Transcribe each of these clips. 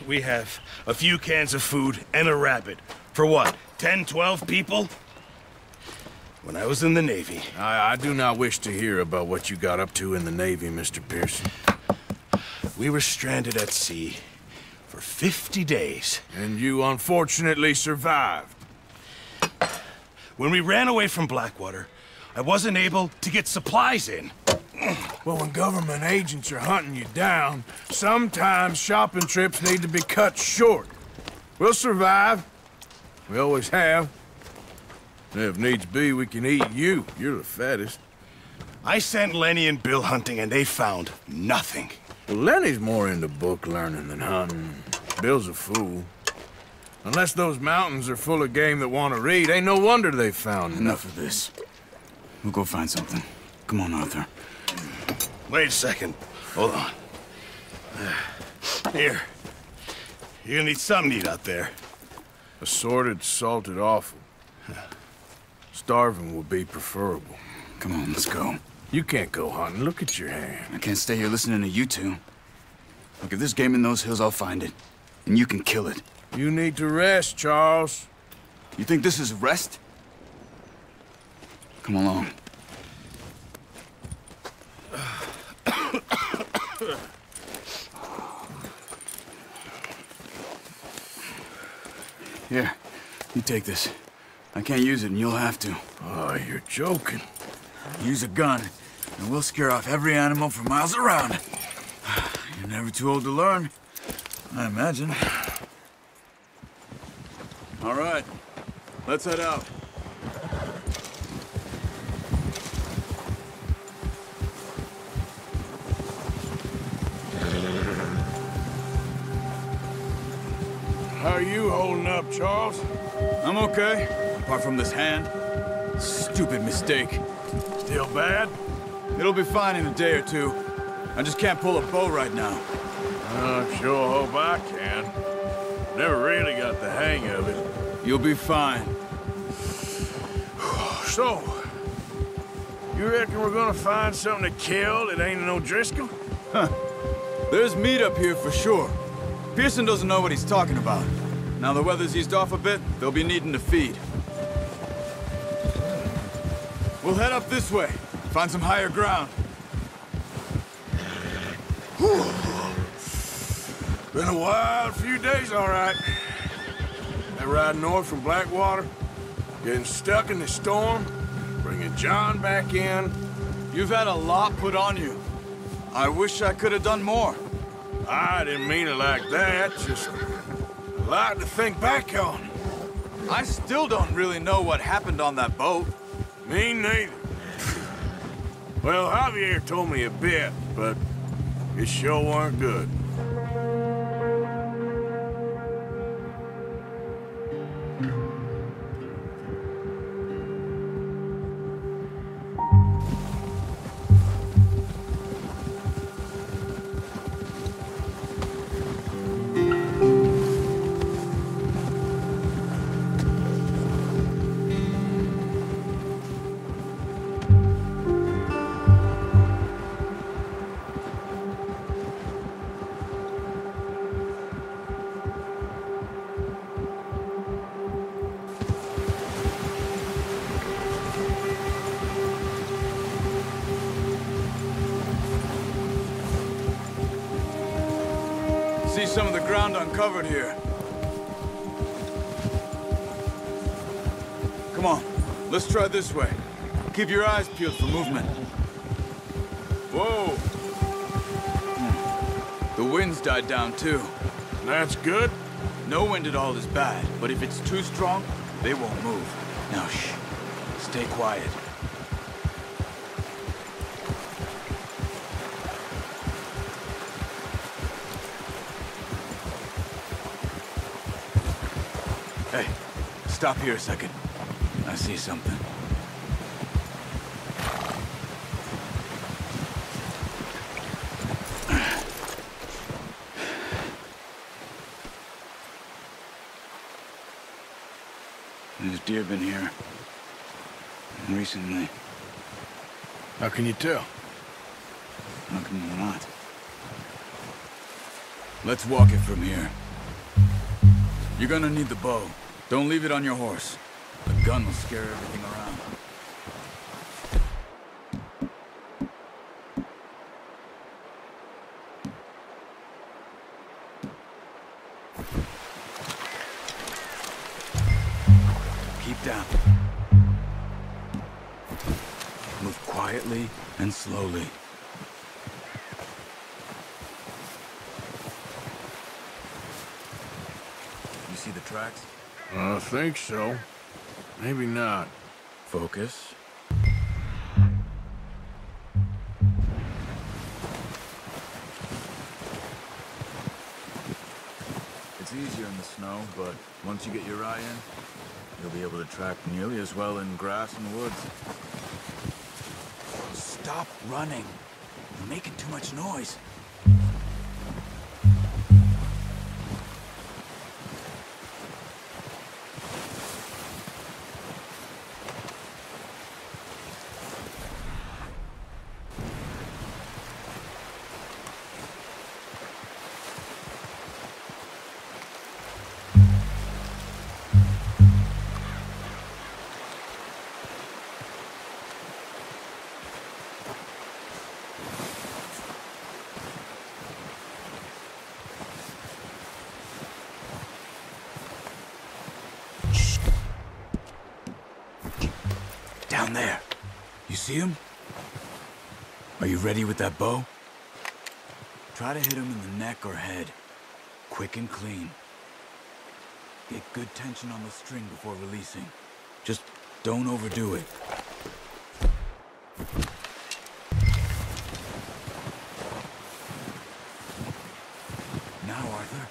we have a few cans of food and a rabbit. For what, 10, 12 people? When I was in the Navy... I do not wish to hear about what you got up to in the Navy, Mr. Pearson. We were stranded at sea for 50 days. And you unfortunately survived. When we ran away from Blackwater, I wasn't able to get supplies in. Well, when government agents are hunting you down, sometimes shopping trips need to be cut short. We'll survive. We always have. And if needs be, we can eat you. You're the fattest. I sent Lenny and Bill hunting, and they found nothing. Well, Lenny's more into book learning than hunting. Bill's a fool. Unless those mountains are full of game that want to read, ain't no wonder they found Enough of this. We'll go find something. Come on, Arthur. Wait a second. Hold on. Here. You're gonna need something to eat out there. Assorted, salted offal. Starving would be preferable. Come on, let's go. You can't go hunting. Look at your hand. I can't stay here listening to you two. Look, if there's game in those hills, I'll find it. And you can kill it. You need to rest, Charles. You think this is rest? Come along. Here, you take this. I can't use it, and you'll have to. Oh, you're joking. Use a gun, and we'll scare off every animal for miles around. You're never too old to learn, I imagine. All right, let's head out. How are you holding up, Charles? I'm okay, apart from this hand. Stupid mistake. Still bad? It'll be fine in a day or two. I just can't pull a bow right now. I sure hope I can. Never really got the hang of it. You'll be fine. So, you reckon we're gonna find something to kill that ain't no Driscoll? Huh. There's meat up here for sure. Pearson doesn't know what he's talking about. Now the weather's eased off a bit, they'll be needing to feed. We'll head up this way, find some higher ground. Whew. Been a wild few days, all right. That ride north from Blackwater, getting stuck in the storm, bringing John back in. You've had a lot put on you. I wish I could have done more. I didn't mean it like that, just a lot to think back on. I still don't really know what happened on that boat. Me neither. Well, Javier told me a bit, but it sure weren't good. See some of the ground uncovered here. Come on, let's try this way. Keep your eyes peeled for movement. Whoa! The wind's died down too. That's good. No wind at all is bad, but if it's too strong, they won't move. Now shh, stay quiet. Hey, stop here a second. I see something. There's deer been here. Recently. How can you tell? How can you not? Let's walk it from here. You're gonna need the bow. Don't leave it on your horse. A gun will scare everything around. Keep down. Move quietly and slowly. You see the tracks? I think so. Maybe not. Focus. It's easier in the snow, but once you get your eye in, you'll be able to track nearly as well in grass and woods. Stop running. You're making too much noise. Down there. You see him? Are you ready with that bow? Try to hit him in the neck or head. Quick and clean. Get good tension on the string before releasing. Just don't overdo it. Now, Arthur.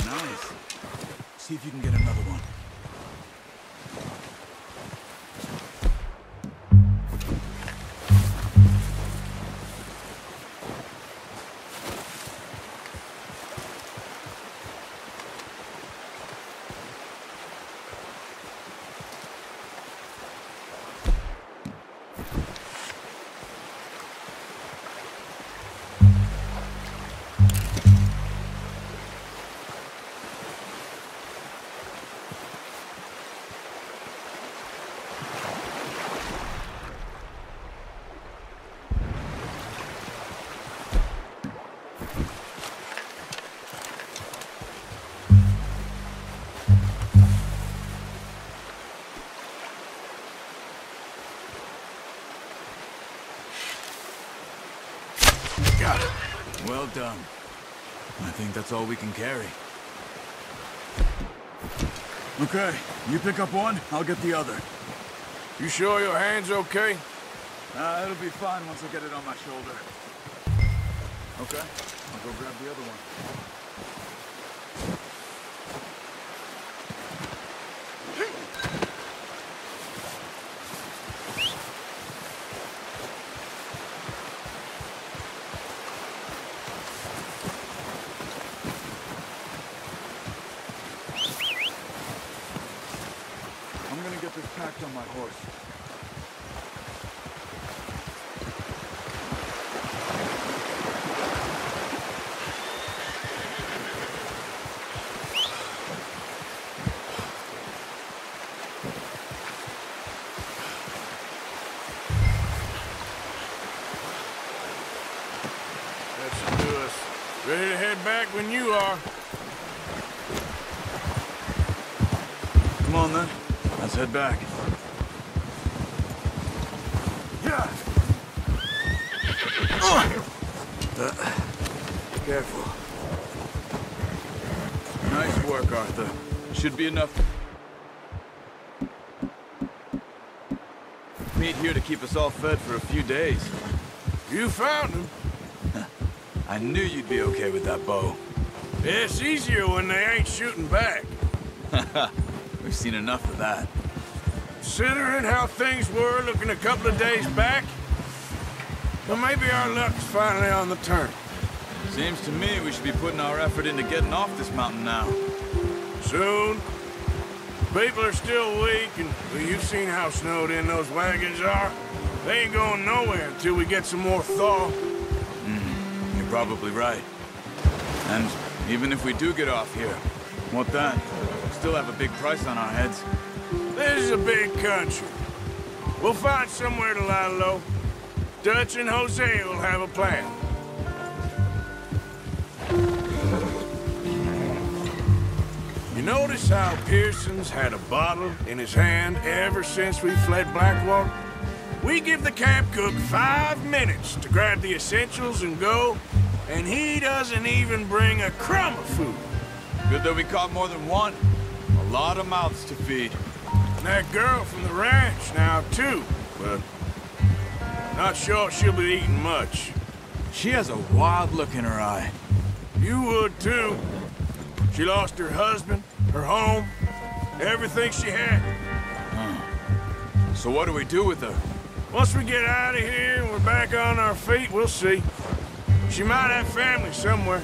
Nice. See if you can get another one. Got it. Well done. I think that's all we can carry. Okay, you pick up one, I'll get the other. You sure your hand's okay? It'll be fine once I get it on my shoulder. Okay, I'll go grab the other one. Get this packed on my horse. That should do us. Ready to head back when you are. Come on then. Let's head back. Yeah. Careful. Nice work, Arthur. Should be enough meat here to keep us all fed for a few days. You found him. I knew you'd be okay with that bow. It's easier when they ain't shooting back. We've seen enough of that. Considering how things were looking a couple of days back, well, maybe our luck's finally on the turn. Seems to me we should be putting our effort into getting off this mountain now. Soon. People are still weak, and well, you've seen how snowed in those wagons are. They ain't going nowhere until we get some more thaw. You're probably right. And even if we do get off here, what then? Still have a big price on our heads. This is a big country. We'll find somewhere to lie low. Dutch and Jose will have a plan. You notice how Pearson's had a bottle in his hand ever since we fled Blackwater? We give the camp cook 5 minutes to grab the essentials and go, and he doesn't even bring a crumb of food. Good that we caught more than one. A lot of mouths to feed. And that girl from the ranch now, too, but not sure she'll be eating much. She has a wild look in her eye. You would, too. She lost her husband, her home, everything she had. So what do we do with her? Once we get out of here and we're back on our feet, we'll see. She might have family somewhere.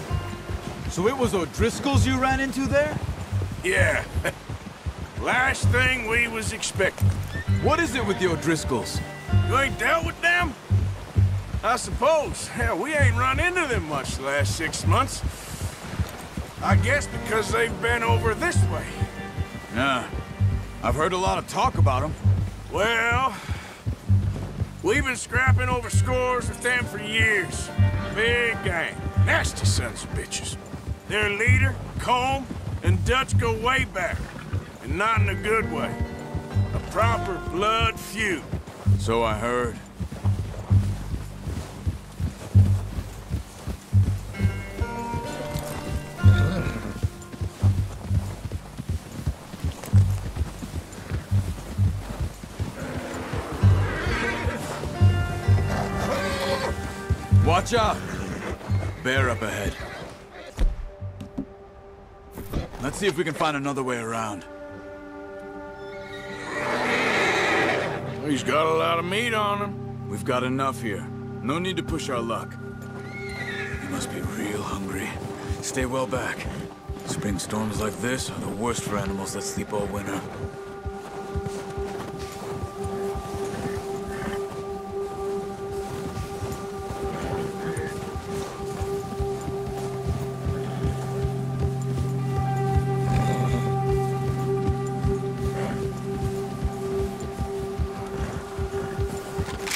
So it was O'Driscoll's you ran into there? Yeah. Last thing we was expecting. What is it with the O'Driscolls? You ain't dealt with them? I suppose. Hell, we ain't run into them much the last 6 months. I guess because they've been over this way. Yeah. I've heard a lot of talk about them. Well, we've been scrapping over scores with them for years. Big gang. Nasty sons of bitches. Their leader, Combe, and Dutch go way back. And not in a good way. A proper blood feud. So I heard. Watch out! Bear up ahead. Let's see if we can find another way around. He's got a lot of meat on him. We've got enough here. No need to push our luck. You must be real hungry. Stay well back. Spring storms like this are the worst for animals that sleep all winter.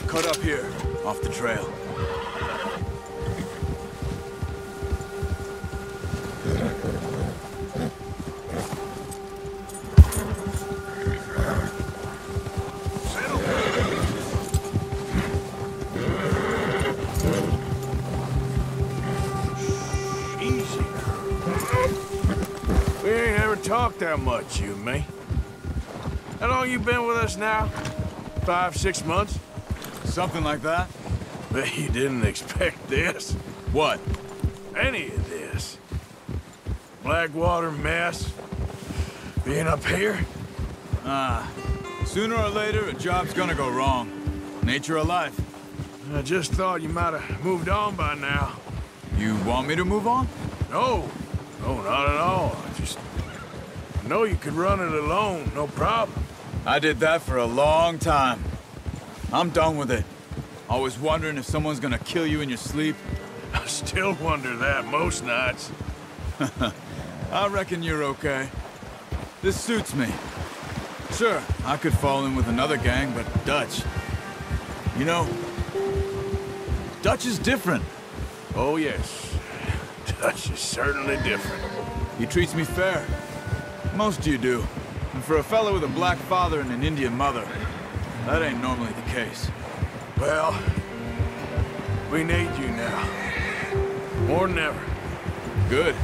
Cut up here, off the trail. Easy. We ain't ever talked that much, you and me. How long you been with us now? 5, 6 months? Something like that? Bet you didn't expect this. What? Any of this. Blackwater mess. Being up here? Sooner or later, a job's gonna go wrong. Nature of life. I just thought you might have moved on by now. You want me to move on? No. No, not at all. I know you could run it alone, no problem. I did that for a long time. I'm done with it. Always wondering if someone's gonna kill you in your sleep. I still wonder that most nights. I reckon you're okay. This suits me. Sure, I could fall in with another gang, but Dutch... You know, Dutch is different. Oh, yes. Dutch is certainly different. He treats me fair. Most of you do. And for a fellow with a black father and an Indian mother, that ain't normally the case. Well, we need you now. More than ever. Good.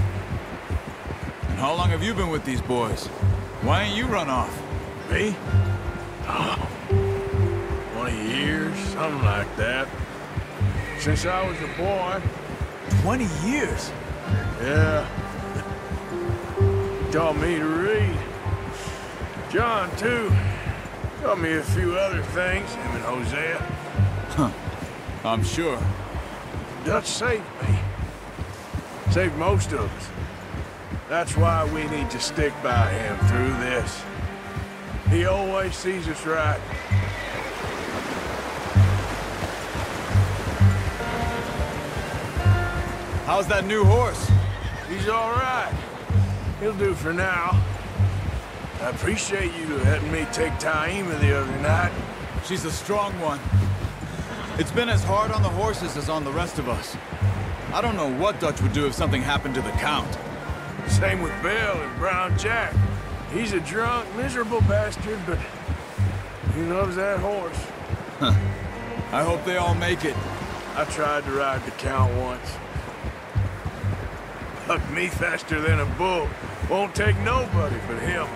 And how long have you been with these boys? Why ain't you run off? Me? Oh, 20 years, something like that. Since I was a boy. 20 years? Yeah. He taught me to read. John, too. Taught me a few other things, him and Hosea. Huh. I'm sure. Dutch saved me. Saved most of us. That's why we need to stick by him through this. He always sees us right. How's that new horse? He's all right. He'll do for now. I appreciate you letting me take Taima the other night. She's a strong one. It's been as hard on the horses as on the rest of us. I don't know what Dutch would do if something happened to the Count. Same with Bill and Brown Jack. He's a drunk, miserable bastard, but he loves that horse. Huh. I hope they all make it. I tried to ride the Count once. Hucked me faster than a bull. Won't take nobody but him.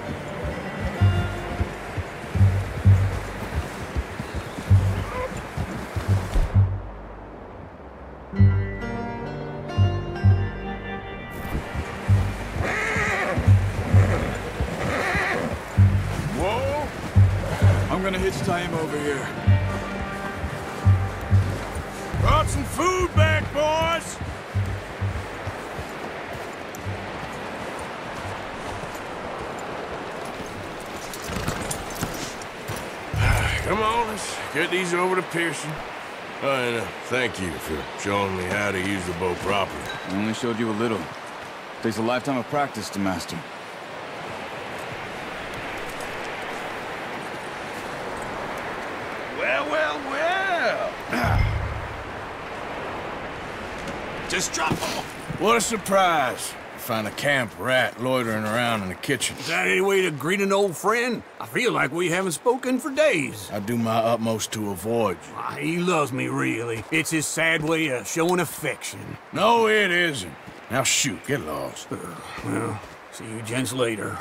I'm gonna hitch Taima over here. Brought some food back, boys! Come on, let's get these over to Pearson. And thank you for showing me how to use the bow properly. I only showed you a little. Takes a lifetime of practice to master. Well. Just drop them. What a surprise. Find a camp rat loitering around in the kitchen. Is that any way to greet an old friend? I feel like we haven't spoken for days. I do my utmost to avoid you. He loves me, really. It's his sad way of showing affection. No, it isn't. Now shoot, get lost. Well, see you gents later.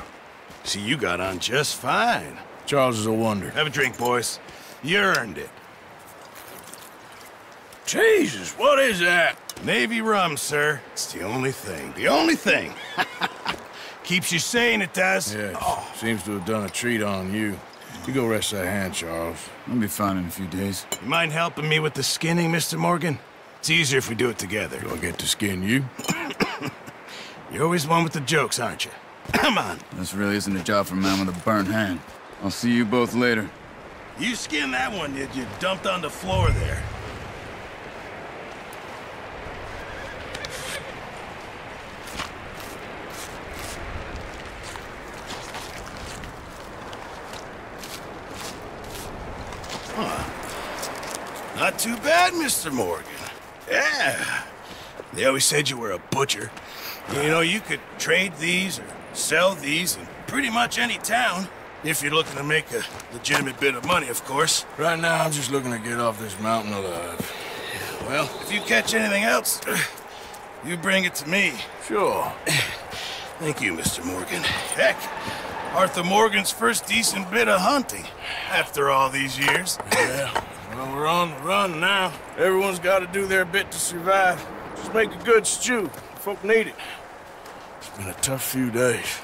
See, you got on just fine. Charles is a wonder. Have a drink, boys. You earned it. Jesus, what is that? Navy rum, sir. It's the only thing. The only thing. Keeps you sane, it does. Yeah, seems to have done a treat on you. You go rest that hand, Charles. I'll be fine in a few days. You mind helping me with the skinning, Mr. Morgan? It's easier if we do it together. Do I get to skin you? You're always one with the jokes, aren't you? Come on. This really isn't a job for a man with a burnt hand. I'll see you both later. You skinned that one you dumped on the floor there. Not too bad, Mr. Morgan. Yeah. They always said you were a butcher. You know, you could trade these or sell these in pretty much any town. If you're looking to make a legitimate bit of money, of course. Right now, I'm just looking to get off this mountain alive. Well, if you catch anything else, you bring it to me. Sure. Thank you, Mr. Morgan. Heck, Arthur Morgan's first decent bit of hunting after all these years. Yeah. Well, we're on the run now. Everyone's got to do their bit to survive. Just make a good stew. Folk need it. It's been a tough few days.